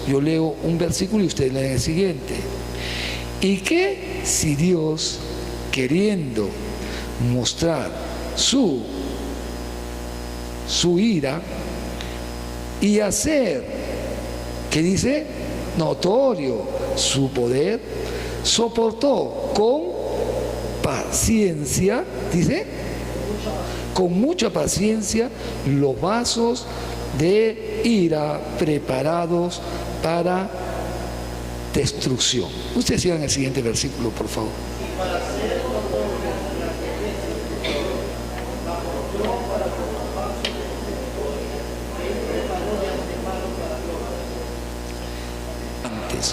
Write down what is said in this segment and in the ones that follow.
yo leo un versículo y ustedes leen el siguiente. ¿Y qué si Dios, queriendo mostrar su ira y hacer, ¿qué dice? Notorio su poder, soportó con paciencia, dice, con mucha paciencia los vasos de ira preparados para destrucción? Ustedes sigan el siguiente versículo, por favor.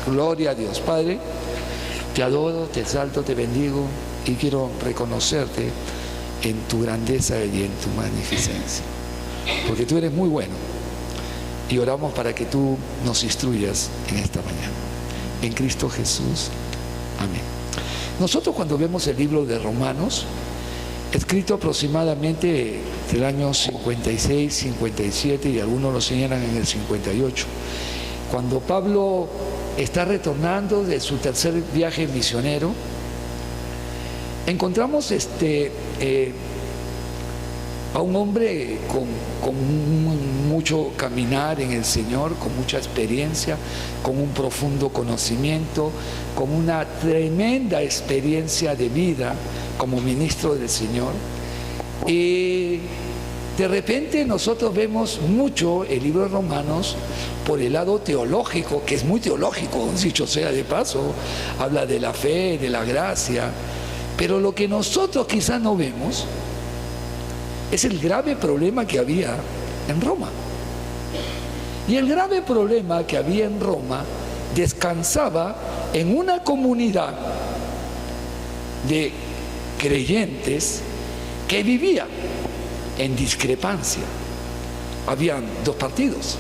Gloria a Dios. Padre, te adoro, te exalto, te bendigo y quiero reconocerte en tu grandeza y en tu magnificencia, porque tú eres muy bueno, y oramos para que tú nos instruyas en esta mañana. En Cristo Jesús. Amén. Nosotros, cuando vemos el libro de Romanos, escrito aproximadamente del año 56, 57, y algunos lo señalan en el 58, cuando Pablo está retornando de su tercer viaje misionero, encontramos a un hombre con mucho caminar en el Señor, con mucha experiencia, con un profundo conocimiento, con una tremenda experiencia de vida como ministro del Señor. Y de repente nosotros vemos mucho el libro de Romanos por el lado teológico, que es muy teológico, dicho sea de paso, habla de la fe, de la gracia, pero lo que nosotros quizás no vemos es el grave problema que había en Roma. Y el grave problema que había en Roma descansaba en una comunidad de creyentes que vivía en discrepancia. Habían dos partidos.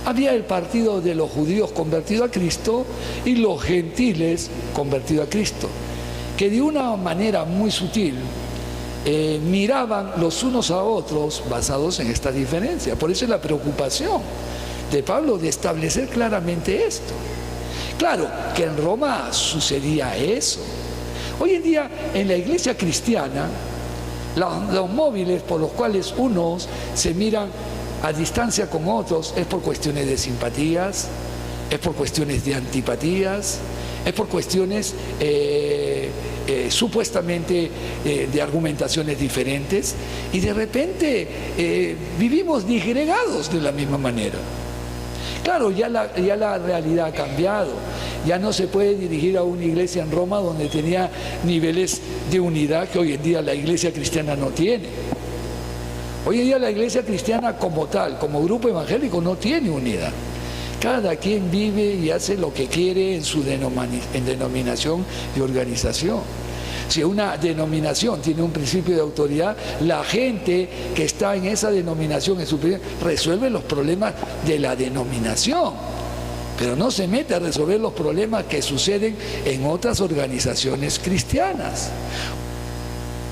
Había el partido de los judíos convertidos a Cristo y los gentiles convertidos a Cristo, que de una manera muy sutil miraban los unos a otros basados en esta diferencia. Por eso es la preocupación de Pablo de establecer claramente esto. Claro que en Roma sucedía eso. Hoy en día en la iglesia cristiana, los móviles por los cuales unos se miran a distancia con otros es por cuestiones de simpatías, es por cuestiones de antipatías, es por cuestiones supuestamente de argumentaciones diferentes, y de repente vivimos disgregados de la misma manera. Claro, ya la realidad ha cambiado. Ya no se puede dirigir a una iglesia en Roma donde tenía niveles de unidad que hoy en día la iglesia cristiana no tiene. Hoy en día la iglesia cristiana como tal, como grupo evangélico, no tiene unidad. Cada quien vive y hace lo que quiere en su denominación y organización. Si una denominación tiene un principio de autoridad, la gente que está en esa denominación, en su resuelve los problemas de la denominación, pero no se mete a resolver los problemas que suceden en otras organizaciones cristianas.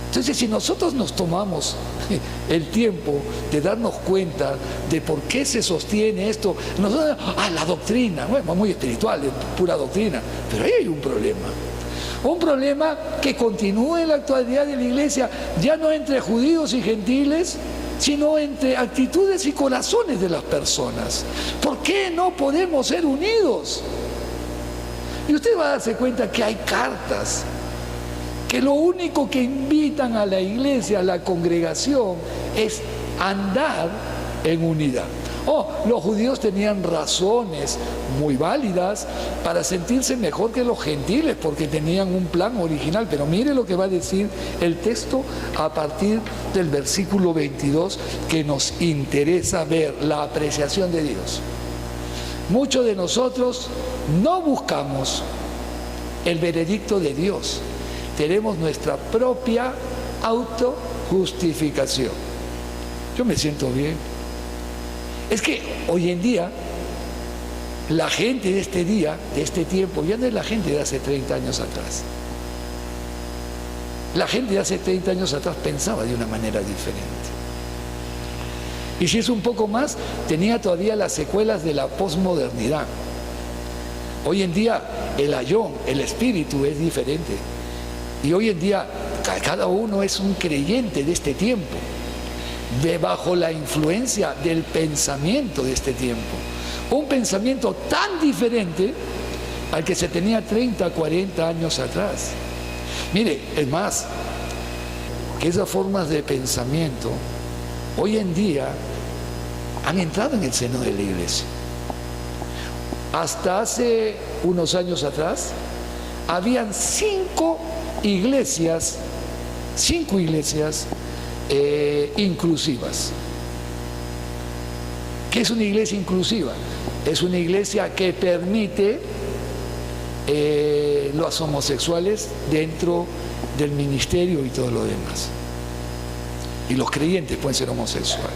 Entonces, si nosotros nos tomamos el tiempo de darnos cuenta de por qué se sostiene esto, nosotros, la doctrina, bueno, muy espiritual, pura doctrina, pero ahí hay un problema. Un problema que continúa en la actualidad de la iglesia, ya no entre judíos y gentiles, sino entre actitudes y corazones de las personas. ¿Por qué no podemos ser unidos? Y usted va a darse cuenta que hay cartas que lo único que invitan a la iglesia, a la congregación, es andar en unidad. Los judíos tenían razones muy válidas para sentirse mejor que los gentiles, porque tenían un plan original. Pero mire lo que va a decir el texto a partir del versículo 22, que nos interesa ver la apreciación de Dios. Muchos de nosotros no buscamos el veredicto de Dios. Tenemos nuestra propia autojustificación. Yo me siento bien. Es que hoy en día, la gente de este día, de este tiempo, ya no es la gente de hace 30 años atrás. La gente de hace 30 años atrás pensaba de una manera diferente. Y si es un poco más, tenía todavía las secuelas de la posmodernidad. Hoy en día el ayón, el espíritu es diferente. Y hoy en día cada uno es un creyente de este tiempo, bajo la influencia del pensamiento de este tiempo. Un pensamiento tan diferente al que se tenía 30, 40 años atrás. Mire, es más, que esas formas de pensamiento hoy en día han entrado en el seno de la iglesia. Hasta hace unos años atrás, habían 5 iglesias inclusivas. ¿Qué es una iglesia inclusiva? Es una iglesia que permite los homosexuales dentro del ministerio y todo lo demás. Y los creyentes pueden ser homosexuales.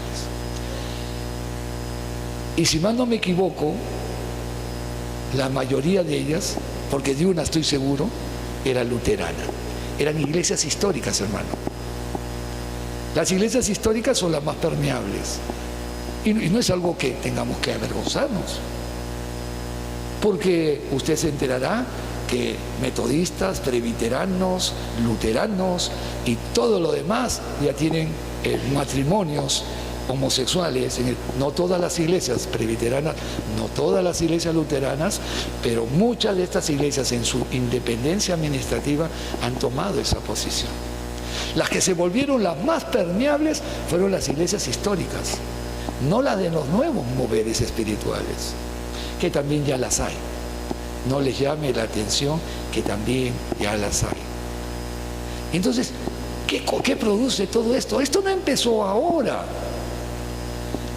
Y si más no me equivoco, la mayoría de ellas, porque de una estoy seguro, era luterana. Eran iglesias históricas, hermano. Las iglesias históricas son las más permeables. Y no es algo que tengamos que avergonzarnos. Porque usted se enterará que metodistas, presbiteranos, luteranos y todo lo demás ya tienen matrimonios homosexuales. No todas las iglesias presbiteranas, no todas las iglesias luteranas, pero muchas de estas iglesias en su independencia administrativa han tomado esa posición. Las que se volvieron las más permeables fueron las iglesias históricas, no las de los nuevos moveres espirituales, que también ya las hay. No les llame la atención que también ya las hay. Entonces, ¿qué produce todo esto? Esto no empezó ahora.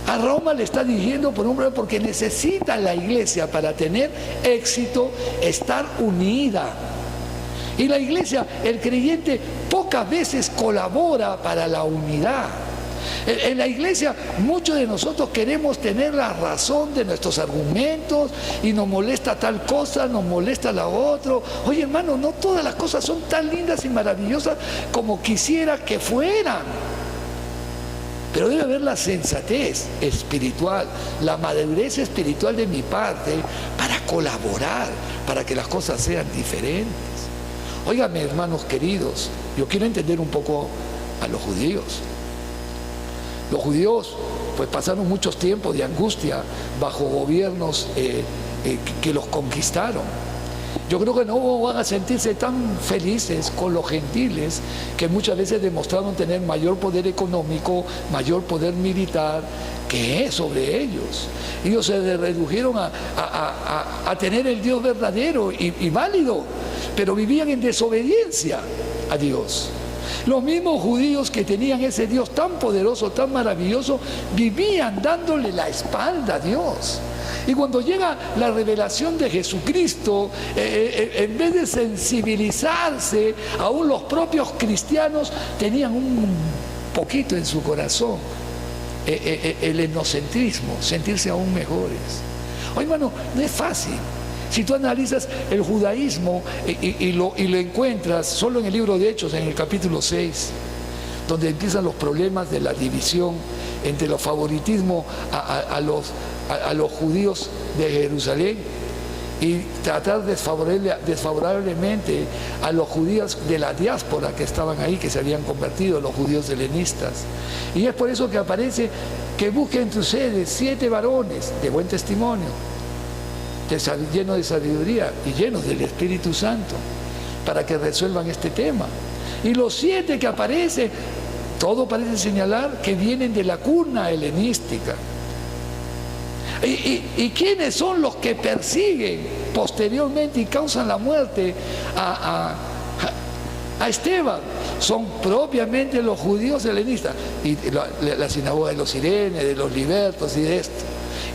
A Roma le está diciendo porque necesita la iglesia para tener éxito, estar unida. Y la iglesia, el creyente, pocas veces colabora para la unidad. En la iglesia muchos de nosotros queremos tener la razón de nuestros argumentos y nos molesta tal cosa, nos molesta la otra. Oye, hermano, no todas las cosas son tan lindas y maravillosas como quisiera que fueran. Pero debe haber la sensatez espiritual, la madurez espiritual de mi parte para colaborar, para que las cosas sean diferentes. Óigame, hermanos queridos, yo quiero entender un poco a los judíos. Los judíos pues pasaron muchos tiempos de angustia bajo gobiernos que los conquistaron. Yo creo que no van a sentirse tan felices con los gentiles que muchas veces demostraron tener mayor poder económico, mayor poder militar que es sobre ellos. Ellos se redujeron a tener el Dios verdadero y válido, pero vivían en desobediencia a Dios. Los mismos judíos que tenían ese Dios tan poderoso, tan maravilloso, vivían dándole la espalda a Dios. Y cuando llega la revelación de Jesucristo, en vez de sensibilizarse, aún los propios cristianos tenían un poquito en su corazón el etnocentrismo, sentirse aún mejores. Oye, hermano, no es fácil. Si tú analizas el judaísmo y lo encuentras solo en el libro de Hechos, en el capítulo 6, donde empiezan los problemas de la división entre los favoritismos a los judíos de Jerusalén y tratar desfavorablemente a los judíos de la diáspora que estaban ahí, que se habían convertido, los judíos helenistas. Y es por eso que aparece que busquen entre ustedes 7 varones de buen testimonio, llenos de sabiduría y llenos del Espíritu Santo, para que resuelvan este tema. Y los 7 que aparecen, todo parece señalar que vienen de la cuna helenística. ¿Y quiénes son los que persiguen posteriormente y causan la muerte a Esteban? Son propiamente los judíos helenistas, y la sinagoga de los Sirenes, de los libertos y de esto.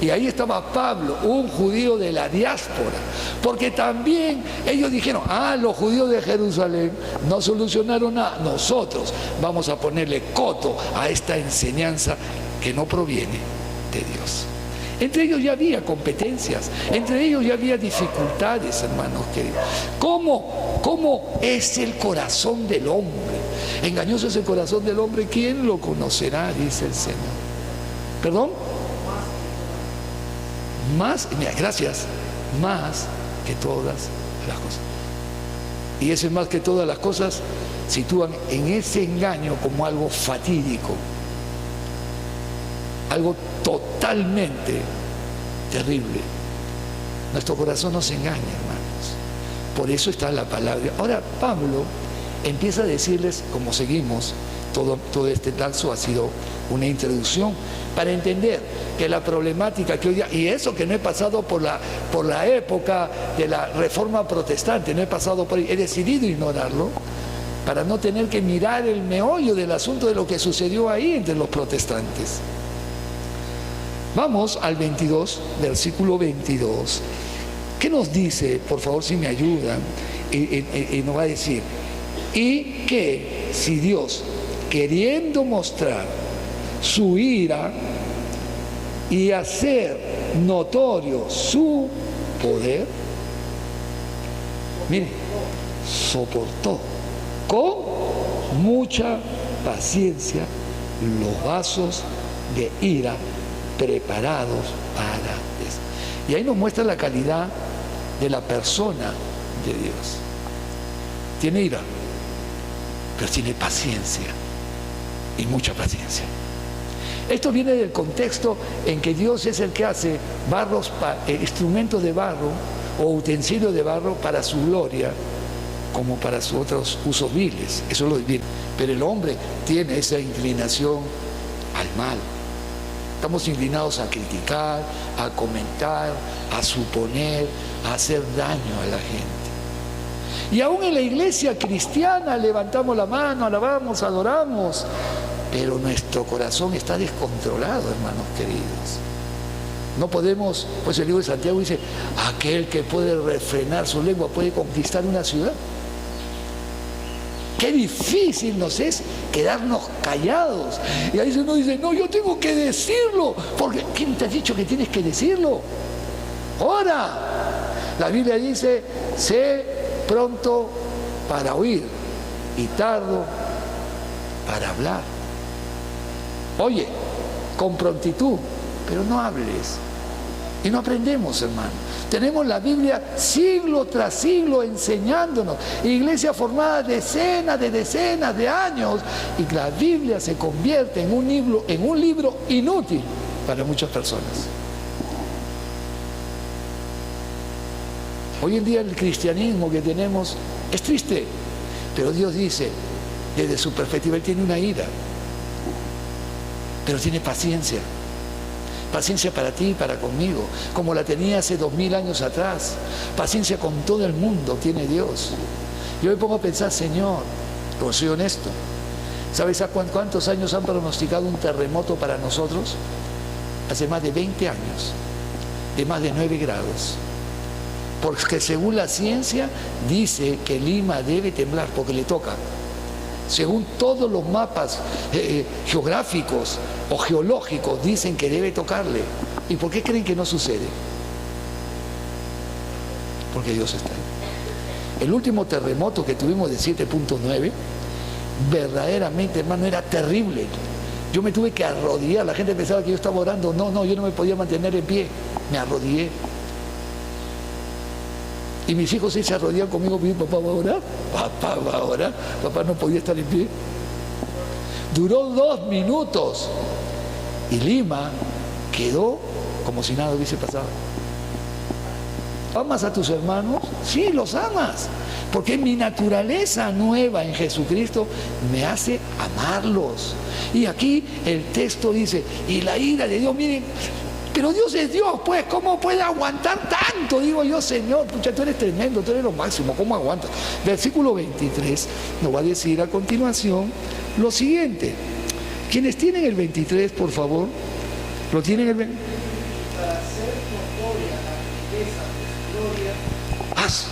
Y ahí estaba Pablo, un judío de la diáspora, porque también ellos dijeron, los judíos de Jerusalén no solucionaron nada, nosotros vamos a ponerle coto a esta enseñanza que no proviene de Dios. Entre ellos ya había competencias, entre ellos ya había dificultades, hermanos queridos. ¿Cómo es el corazón del hombre? Engañoso es el corazón del hombre, ¿quién lo conocerá? Dice el Señor. ¿Perdón? Más, mira, gracias, más que todas las cosas. Y ese más que todas las cosas sitúan en ese engaño como algo fatídico, algo totalmente terrible. Nuestro corazón nos engaña, hermanos. Por eso está la palabra. Ahora Pablo empieza a decirles, como seguimos, todo este lapso ha sido una introducción para entender que la problemática que hoy día, y eso que no he pasado por la época de la Reforma Protestante, no he pasado por ahí, he decidido ignorarlo para no tener que mirar el meollo del asunto de lo que sucedió ahí entre los protestantes. Vamos al 22, versículo 22. ¿Qué nos dice? Por favor, si me ayudan, y nos va a decir, y que si Dios, queriendo mostrar su ira y hacer notorio su poder, mire, soportó con mucha paciencia los vasos de ira preparados para eso. Y ahí nos muestra la calidad de la persona de Dios. Tiene ira, pero tiene paciencia, y mucha paciencia. Esto viene del contexto en que Dios es el que hace instrumentos de barro o utensilios de barro para su gloria, como para sus otros usos viles. Eso lo viene. Pero el hombre tiene esa inclinación al mal. Estamos inclinados a criticar, a comentar, a suponer, a hacer daño a la gente. Y aún en la iglesia cristiana levantamos la mano, alabamos, adoramos, pero nuestro corazón está descontrolado, hermanos queridos. No podemos, pues el libro de Santiago dice, aquel que puede refrenar su lengua puede conquistar una ciudad. Qué difícil nos es quedarnos callados. Y ahí uno dice, no, yo tengo que decirlo, porque ¿quién te ha dicho que tienes que decirlo? Ora. La Biblia dice, sé pronto para oír y tardo para hablar. Oye, con prontitud, pero no hables. Y no aprendemos, hermano. Tenemos la Biblia siglo tras siglo enseñándonos. Iglesia formada decenas de años. Y la Biblia se convierte en un libro inútil para muchas personas. Hoy en día el cristianismo que tenemos es triste. Pero Dios dice, desde su perspectiva, Él tiene una ira. Pero tiene paciencia. Paciencia para ti y para conmigo, como la tenía hace 2000 años atrás. Paciencia con todo el mundo tiene Dios. Yo me pongo a pensar, Señor, como soy honesto, ¿sabes a cuántos años han pronosticado un terremoto para nosotros? Hace más de 20 años, de más de 9 grados. Porque según la ciencia dice que Lima debe temblar porque le toca. Según todos los mapas geográficos o geológicos dicen que debe tocarle. ¿Y por qué creen que no sucede? Porque Dios está ahí. El último terremoto que tuvimos de 7.9, verdaderamente, hermano, era terrible. Yo me tuve que arrodillar. La gente pensaba que yo estaba orando. No, yo no me podía mantener en pie. Me arrodillé. Y mis hijos se arrodillan conmigo, papá va a orar, papá va a orar, papá no podía estar en pie. Duró 2 minutos y Lima quedó como si nada hubiese pasado. ¿Amas a tus hermanos? Sí, los amas, porque mi naturaleza nueva en Jesucristo me hace amarlos. Y aquí el texto dice, y la ira de Dios, miren, pero Dios es Dios, pues, ¿cómo puede aguantar tanto? Digo yo, Señor, pucha, tú eres tremendo, tú eres lo máximo, ¿cómo aguantas? Versículo 23 nos va a decir a continuación lo siguiente. Quienes tienen el 23, por favor, ¿lo tienen el 23? Para hacer notoria la riqueza de su gloria, haz.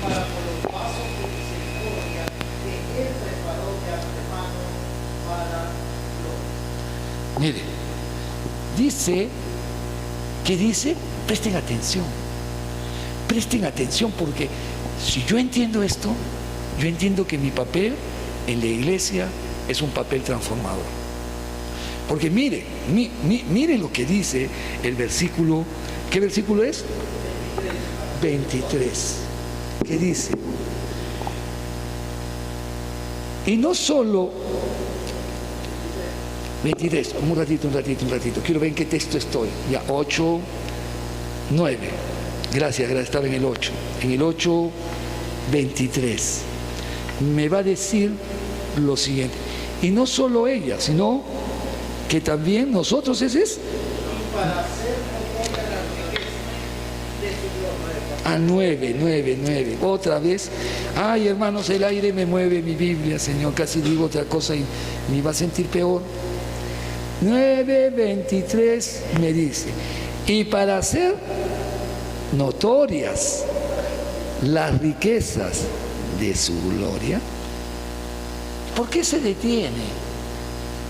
Para por los pasos de misericordia que Él preparó de antemano para gloria. Mire. Dice, ¿qué dice? Presten atención porque si yo entiendo esto, yo entiendo que mi papel en la iglesia es un papel transformador. Porque mire lo que dice el versículo, ¿qué versículo es? 23, que dice, y no solo 23, un ratito, quiero ver en qué texto estoy, ya 8, 9, gracias, estaba en el 8, 23, me va a decir lo siguiente, y no solo ella, sino que también nosotros, ese es, a 9, otra vez, ay hermanos, el aire me mueve mi Biblia, Señor, casi digo otra cosa y me iba a sentir peor. 9:23 me dice, y para hacer notorias las riquezas de su gloria, ¿por qué se detiene?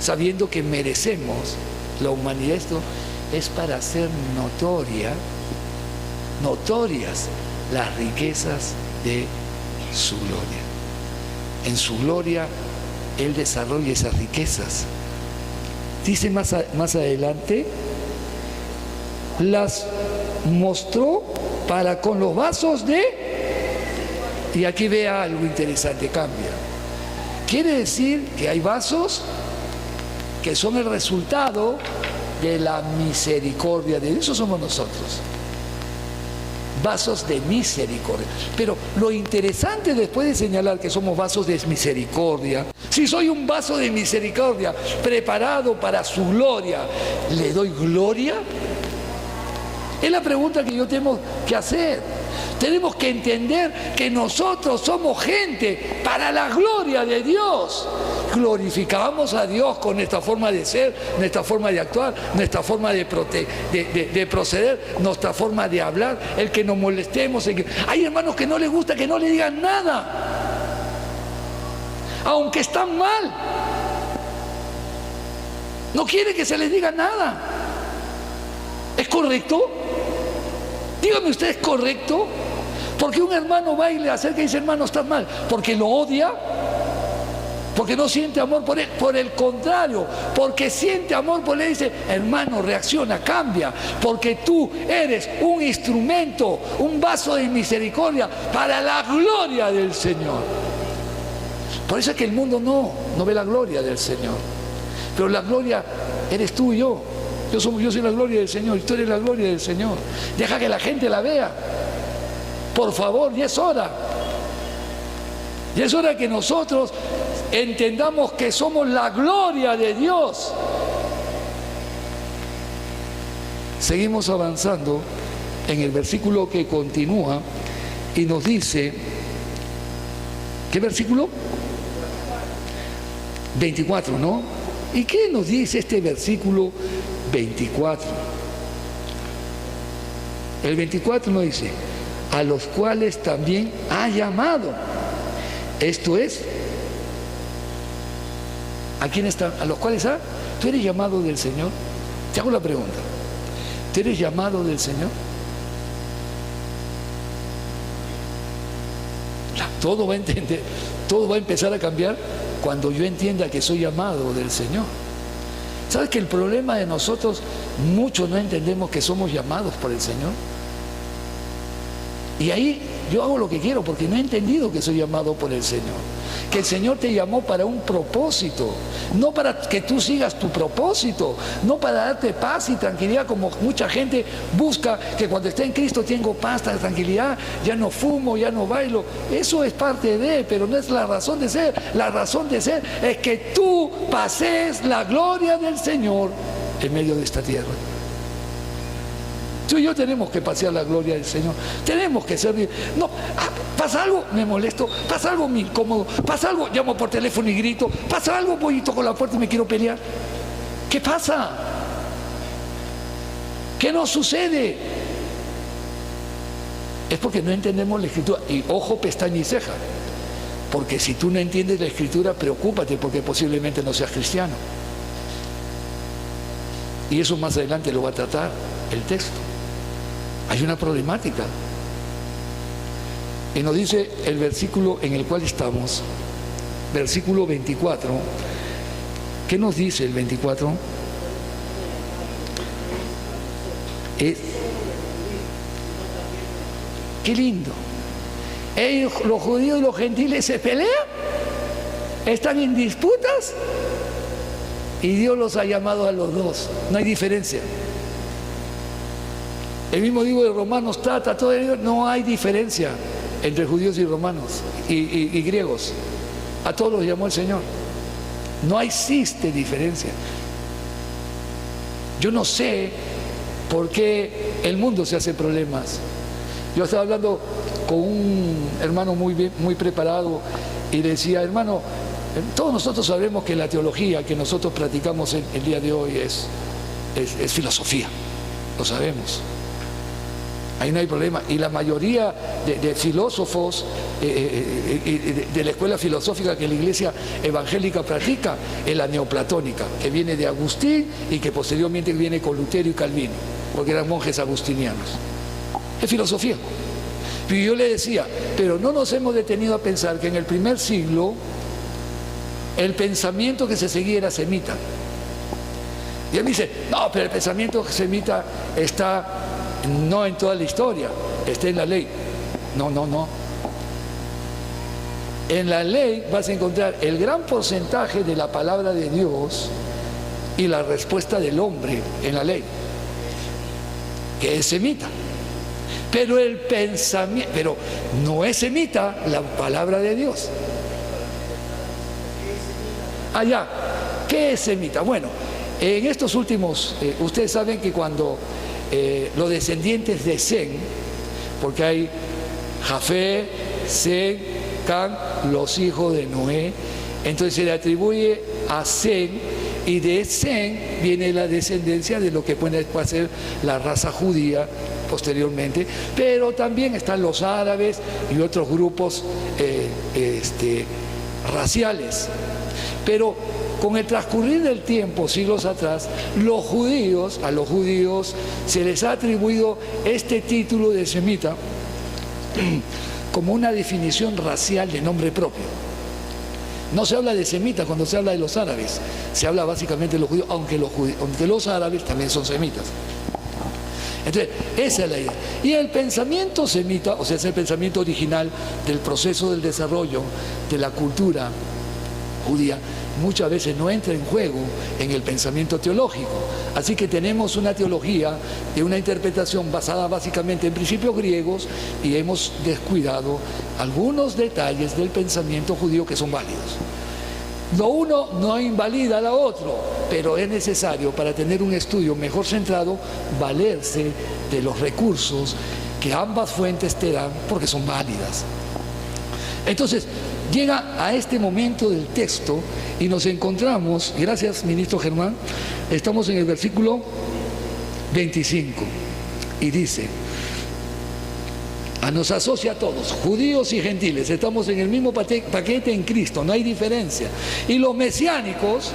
Sabiendo que merecemos la humanidad, esto es para hacer notorias las riquezas de su gloria. En su gloria Él desarrolla esas riquezas. Dice más adelante, las mostró para con los vasos de... Y aquí vea algo interesante, cambia. Quiere decir que hay vasos que son el resultado de la misericordia de Dios. Eso somos nosotros. Vasos de misericordia. Pero lo interesante, después de señalar que somos vasos de misericordia, si soy un vaso de misericordia preparado para su gloria, ¿le doy gloria? Es la pregunta que yo tengo que hacer. Tenemos que entender que nosotros somos gente para la gloria de Dios. Glorificamos a Dios con nuestra forma de ser, nuestra forma de actuar, nuestra forma de proceder, nuestra forma de hablar, el que nos molestemos. Hay hermanos que no les gusta que no le digan nada, aunque están mal. No quiere que se les diga nada. ¿Es correcto? Dígame usted, ¿es correcto? Porque un hermano va y le acerca y dice, hermano, estás mal, porque lo odia, porque no siente amor por él. Por el contrario, porque siente amor por él, dice, hermano, reacciona, cambia, porque tú eres un instrumento, un vaso de misericordia para la gloria del Señor. Por eso es que el mundo no ve la gloria del Señor, pero la gloria eres tú y yo. Yo soy la gloria del Señor y tú eres la gloria del Señor. Deja que la gente la vea. Por favor, y es hora. Y es hora que nosotros entendamos que somos la gloria de Dios. Seguimos avanzando en el versículo que continúa y nos dice, ¿qué versículo? 24, ¿no? ¿Y qué nos dice este versículo 24? El 24 nos dice, a los cuales también ha llamado. Esto es, ¿a quién está? ¿A los cuales ha? ¿Tú eres llamado del Señor? Te hago la pregunta. ¿Tú eres llamado del Señor? Todo va a entender, todo va a empezar a cambiar cuando yo entienda que soy llamado del Señor. ¿Sabes que el problema de nosotros, muchos no entendemos que somos llamados por el Señor? Y ahí yo hago lo que quiero porque no he entendido que soy llamado por el Señor. Que el Señor te llamó para un propósito, no para que tú sigas tu propósito, no para darte paz y tranquilidad como mucha gente busca, que cuando esté en Cristo tengo paz, tranquilidad, ya no fumo, ya no bailo. Eso es parte de, pero no es la razón de ser. La razón de ser es que tú pases la gloria del Señor en medio de esta tierra. Tú y yo tenemos que pasear la gloria del Señor. Tenemos que servir. No, pasa algo, me molesto. Pasa algo, me incómodo. Pasa algo, llamo por teléfono y grito. Pasa algo, voy y toco la puerta y me quiero pelear. ¿Qué pasa? ¿Qué nos sucede? Es porque no entendemos la Escritura. Y ojo, pestaña y ceja. Porque si tú no entiendes la Escritura, preocúpate porque posiblemente no seas cristiano. Y eso más adelante lo va a tratar el texto. Hay una problemática. Y nos dice el versículo en el cual estamos, versículo 24. ¿Qué nos dice el 24? qué lindo. Ellos, los judíos y los gentiles, se pelean, están en disputas y Dios los ha llamado a los dos. No hay diferencia. El mismo libro de Romanos trata todo ello. No hay diferencia entre judíos y romanos y griegos. A todos los llamó el Señor. No existe diferencia. Yo no sé por qué el mundo se hace problemas. Yo estaba hablando con un hermano muy preparado y decía, hermano, todos nosotros sabemos que la teología que nosotros practicamos el día de hoy es filosofía, lo sabemos. Ahí no hay problema. Y la mayoría de filósofos de la escuela filosófica que la Iglesia evangélica practica es la neoplatónica, que viene de Agustín y que posteriormente viene con Lutero y Calvino, porque eran monjes agustinianos. Es filosofía. Y yo le decía, pero no nos hemos detenido a pensar que en el primer siglo el pensamiento que se seguía era semita. Y él dice, no, pero el pensamiento semita está no en toda la historia, está en la ley. No. En la ley vas a encontrar el gran porcentaje de la palabra de Dios y la respuesta del hombre en la ley, que es semita. Pero el pensamiento, pero no es semita la palabra de Dios. Allá, ¿qué es semita? Bueno, en estos últimos, ustedes saben que cuando los descendientes de Sem, porque hay Jafé, Sem, Can, los hijos de Noé, entonces se le atribuye a Sem, y de Sem viene la descendencia de lo que puede ser la raza judía posteriormente, pero también están los árabes y otros grupos raciales. Pero con el transcurrir del tiempo, siglos atrás, a los judíos se les ha atribuido este título de semita como una definición racial de nombre propio. No se habla de semitas cuando se habla de los árabes, se habla básicamente de los judíos, aunque los árabes también son semitas. Entonces, esa es la idea. Y el pensamiento semita, o sea, es el pensamiento original del proceso del desarrollo de la cultura judía, muchas veces no entra en juego en el pensamiento teológico. Así que tenemos una teología de una interpretación basada básicamente en principios griegos y hemos descuidado algunos detalles del pensamiento judío que son válidos. Lo uno no invalida a lo otro, pero es necesario para tener un estudio mejor centrado valerse de los recursos que ambas fuentes te dan porque son válidas. Entonces, llega a este momento del texto y nos encontramos, gracias ministro Germán, estamos en el versículo 25 y dice, nos asocia a todos, judíos y gentiles, estamos en el mismo paquete en Cristo, no hay diferencia. Y los mesiánicos,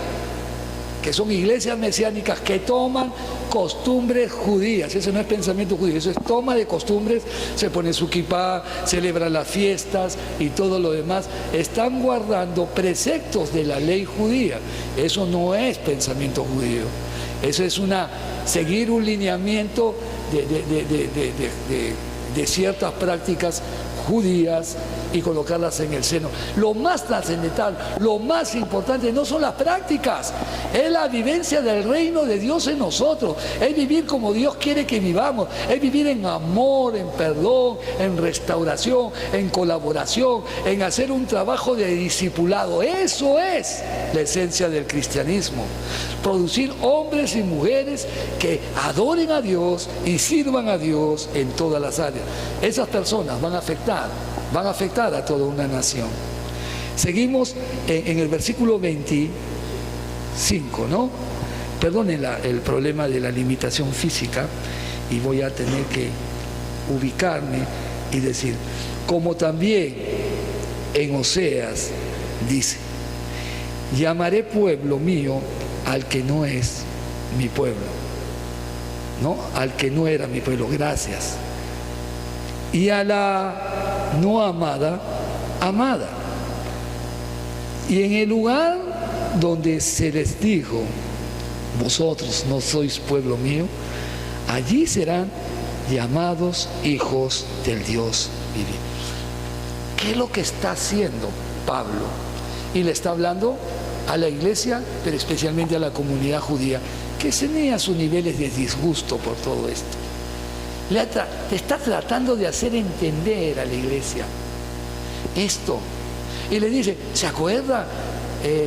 que son iglesias mesiánicas que toman costumbres judías, ese no es pensamiento judío, eso es toma de costumbres, se pone su kipá, celebran las fiestas y todo lo demás, están guardando preceptos de la ley judía. Eso no es pensamiento judío, eso es seguir un lineamiento de ciertas prácticas judías y colocarlas en el seno. Lo más trascendental, lo más importante no son las prácticas, es la vivencia del reino de Dios en nosotros, es vivir como Dios quiere que vivamos, es vivir en amor, en perdón, en restauración, en colaboración, en hacer un trabajo de discipulado. Eso es la esencia del cristianismo, producir hombres y mujeres que adoren a Dios y sirvan a Dios en todas las áreas. Esas personas van a afectar a toda una nación. Seguimos en el versículo 25, ¿no? Perdonen el problema de la limitación física y voy a tener que ubicarme y decir, como también en Oseas dice, llamaré pueblo mío al que no es mi pueblo, ¿no? Al que no era mi pueblo, gracias. Y a la no amada, amada. Y en el lugar donde se les dijo, vosotros no sois pueblo mío, allí serán llamados hijos del Dios viviente. ¿Qué es lo que está haciendo Pablo? Y le está hablando a la iglesia, pero especialmente a la comunidad judía, que tenía sus niveles de disgusto por todo esto. Le está tratando de hacer entender a la iglesia esto. Y le dice, ¿se acuerda?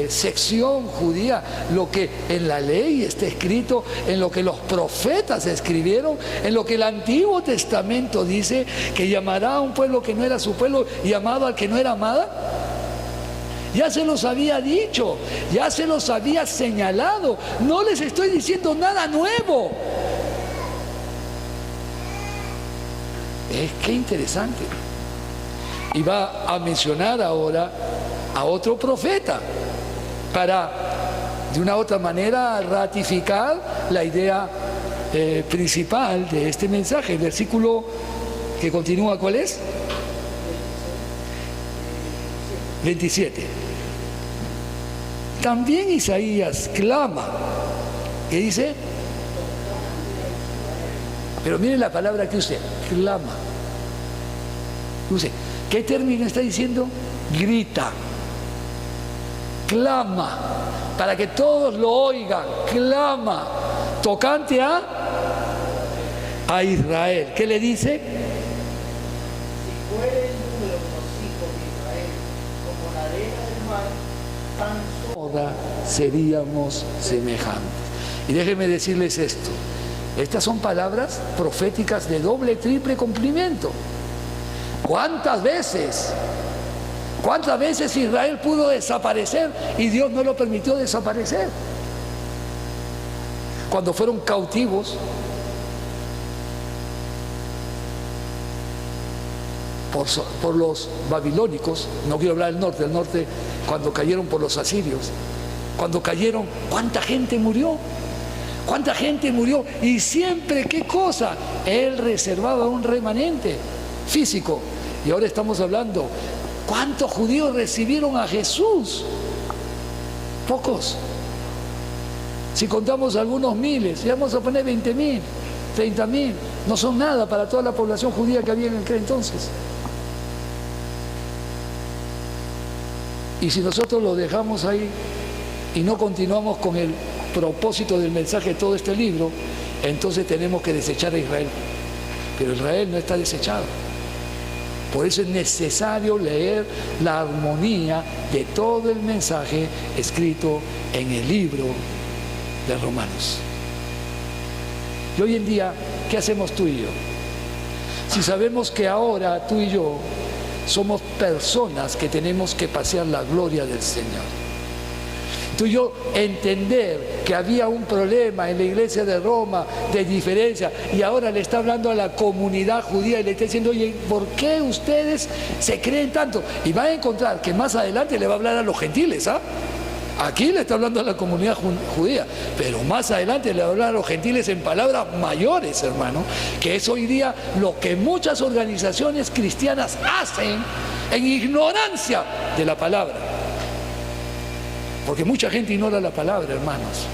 Sección judía, lo que en la ley está escrito, en lo que los profetas escribieron, en lo que el Antiguo Testamento dice, que llamará a un pueblo que no era su pueblo y amado al que no era amada. Ya se los había dicho, ya se los había señalado, no les estoy diciendo nada nuevo. Qué interesante. Y va a mencionar ahora a otro profeta para, de una u otra manera, ratificar la idea principal de este mensaje. El versículo que continúa, ¿cuál es? 27. También Isaías clama. ¿Qué dice? Pero miren la palabra que usted clama. ¿Qué término está diciendo? Grita. Clama, para que todos lo oigan, clama, tocante a Israel. ¿Qué le dice? Si fuera el número de los hijos de Israel como la arena del mar, tan solo seríamos semejantes. Y déjenme decirles esto, estas son palabras proféticas de doble, triple cumplimiento. ¿Cuántas veces Israel pudo desaparecer y Dios no lo permitió desaparecer? Cuando fueron cautivos por los babilónicos, no quiero hablar del norte, cuando cayeron por los asirios, cuando cayeron, ¿cuánta gente murió? ¿Cuánta gente murió? Y siempre, ¿qué cosa? Él reservaba un remanente físico. Y ahora estamos hablando, ¿cuántos judíos recibieron a Jesús? Pocos. Si contamos algunos miles, y vamos a poner 20.000, 30.000, no son nada para toda la población judía que había en aquel entonces. Y si nosotros lo dejamos ahí y no continuamos con el propósito del mensaje de todo este libro, entonces tenemos que desechar a Israel. Pero Israel no está desechado. Por eso es necesario leer la armonía de todo el mensaje escrito en el libro de Romanos. Y hoy en día, ¿qué hacemos tú y yo? Si sabemos que ahora tú y yo somos personas que tenemos que pasear la gloria del Señor. Tú y yo entender que había un problema en la iglesia de Roma de diferencia y ahora le está hablando a la comunidad judía y le está diciendo, oye, ¿por qué ustedes se creen tanto? Y va a encontrar que más adelante le va a hablar a los gentiles, ¿ah? Aquí le está hablando a la comunidad judía, pero más adelante le va a hablar a los gentiles en palabras mayores, hermano, que es hoy día lo que muchas organizaciones cristianas hacen en ignorancia de la palabra. Porque mucha gente ignora la palabra, hermanos.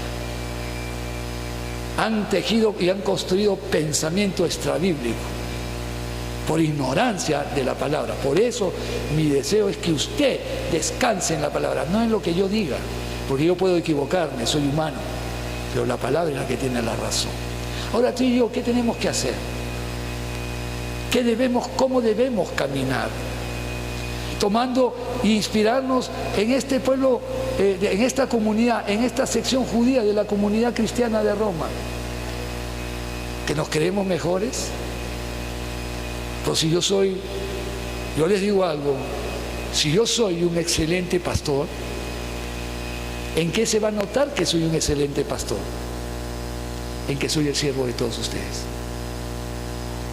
Han tejido y han construido pensamiento extrabíblico por ignorancia de la palabra. Por eso mi deseo es que usted descanse en la palabra, no en lo que yo diga, porque yo puedo equivocarme, soy humano, pero la palabra es la que tiene la razón. Ahora tú y yo, ¿qué tenemos que hacer? ¿Cómo debemos caminar? Tomando e inspirarnos en este pueblo, en esta comunidad, en esta sección judía de la comunidad cristiana de Roma, que nos creemos mejores. Pues si yo les digo algo, si yo soy un excelente pastor, ¿en qué se va a notar que soy un excelente pastor? En que soy el siervo de todos ustedes.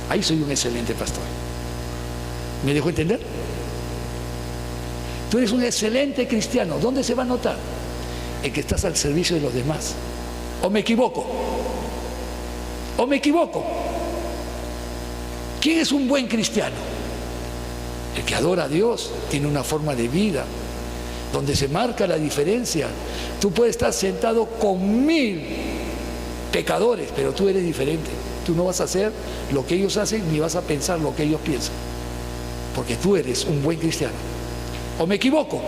Ahí soy un excelente pastor. ¿Me dejó entender? Tú eres un excelente cristiano. ¿Dónde se va a notar? En que estás al servicio de los demás. ¿O me equivoco? ¿O me equivoco? ¿Quién es un buen cristiano? El que adora a Dios, tiene una forma de vida donde se marca la diferencia. Tú puedes estar sentado con 1000 pecadores, pero tú eres diferente. Tú no vas a hacer lo que ellos hacen ni vas a pensar lo que ellos piensan. Porque tú eres un buen cristiano. ¿O me equivoco?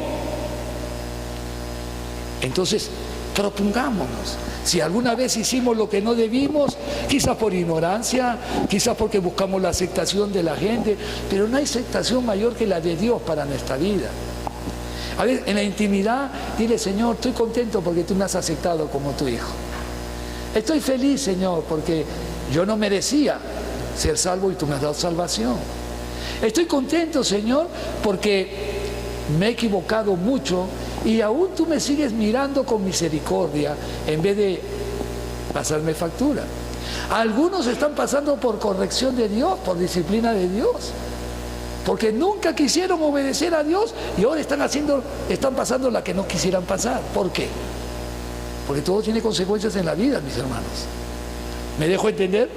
Entonces, propongámonos. Si alguna vez hicimos lo que no debimos, quizás por ignorancia, quizás porque buscamos la aceptación de la gente, pero no hay aceptación mayor que la de Dios para nuestra vida. A ver, en la intimidad, dile: Señor, estoy contento porque tú me has aceptado como tu hijo. Estoy feliz, Señor, porque yo no merecía ser salvo y tú me has dado salvación. Estoy contento, Señor, porque me he equivocado mucho y aún tú me sigues mirando con misericordia en vez de pasarme factura. Algunos están pasando por corrección de Dios, por disciplina de Dios, porque nunca quisieron obedecer a Dios y ahora están pasando la que no quisieran pasar. ¿Por qué? Porque todo tiene consecuencias en la vida, mis hermanos. ¿Me dejo entender?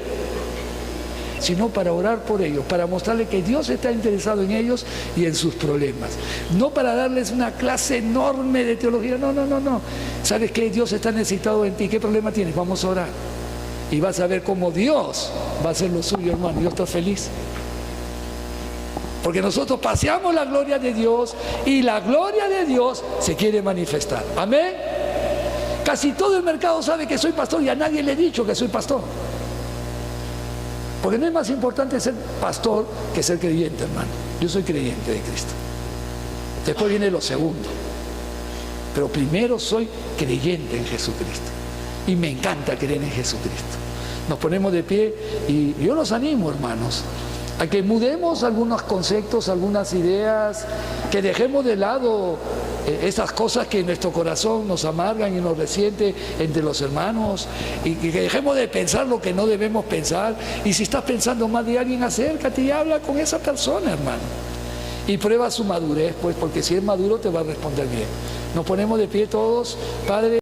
Sino para orar por ellos, para mostrarles que Dios está interesado en ellos y en sus problemas. No para darles una clase enorme de teología, no. ¿Sabes qué? Dios está necesitado en ti. ¿Qué problema tienes? Vamos a orar. Y vas a ver cómo Dios va a hacer lo suyo, hermano. Yo estoy feliz. Porque nosotros paseamos la gloria de Dios y la gloria de Dios se quiere manifestar. Amén. Casi todo el mercado sabe que soy pastor y a nadie le he dicho que soy pastor. Porque no es más importante ser pastor que ser creyente, hermano. Yo soy creyente de Cristo. Después viene lo segundo. Pero primero soy creyente en Jesucristo. Y me encanta creer en Jesucristo. Nos ponemos de pie y yo los animo, hermanos, a que mudemos algunos conceptos, algunas ideas, que dejemos de lado esas cosas que en nuestro corazón nos amargan y nos resiente entre los hermanos, y que dejemos de pensar lo que no debemos pensar. Y si estás pensando mal de alguien, acércate y habla con esa persona, hermano, y prueba su madurez, pues, porque si es maduro te va a responder bien. Nos ponemos de pie todos, Padre.